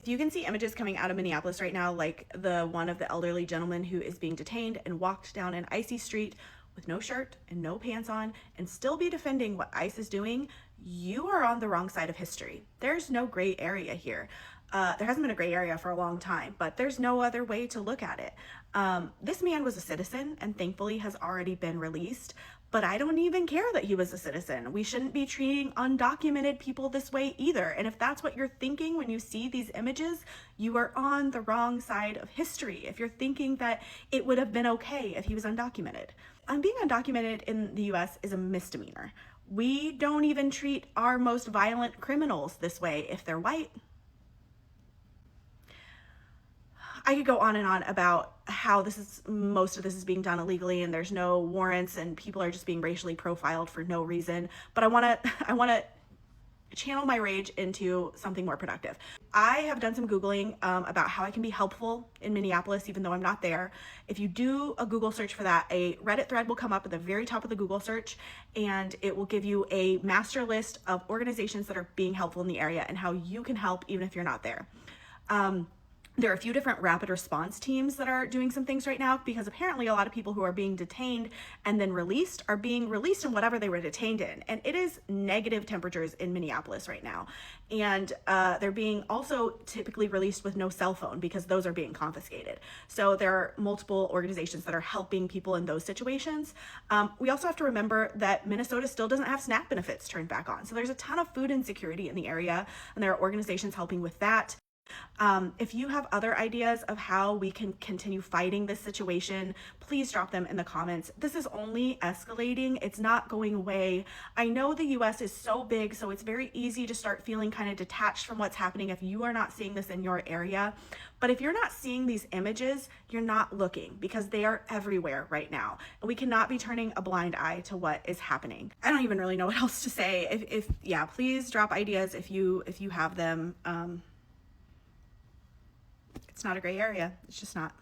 If you can see images coming out of Minneapolis right now, like the one of the elderly gentleman who is being detained and walked down an icy street with no shirt and no pants on and still be defending what ICE is doing, you are on the wrong side of history. There's no gray area here. There hasn't been a gray area for a long time, but there's no other way to look at it. This man was a citizen and thankfully has already been released, but I don't even care that he was a citizen. We shouldn't be treating undocumented people this way either. And if that's what you're thinking when you see these images, you are on the wrong side of history. If you're thinking that it would have been okay if he was undocumented. Being undocumented in the US is a misdemeanor. We don't even treat our most violent criminals this way if they're white. I could go on and on about how most of this is being done illegally and there's no warrants and people are just being racially profiled for no reason. But I want to channel my rage into something more productive. I have done some Googling about how I can be helpful in Minneapolis, even though I'm not there. If you do a Google search for that, a Reddit thread will come up at the very top of the Google search, and it will give you a master list of organizations that are being helpful in the area and how you can help even if you're not there. There are a few different rapid response teams that are doing some things right now because apparently a lot of people who are being detained and then released are being released in whatever they were detained in. And it is negative temperatures in Minneapolis right now. And they're being also typically released with no cell phone because those are being confiscated. So there are multiple organizations that are helping people in those situations. We also have to remember that Minnesota still doesn't have SNAP benefits turned back on. So there's a ton of food insecurity in the area and there are organizations helping with that. If you have other ideas of how we can continue fighting this situation, please drop them in the comments. This is only escalating. It's not going away. I know the US is so big, so it's very easy to start feeling kind of detached from what's happening if you are not seeing this in your area. But if you're not seeing these images, you're not looking because they are everywhere right now. And we cannot be turning a blind eye to what is happening. I don't even really know what else to say. Yeah, please drop ideas if you have them. It's not a gray area. It's just not.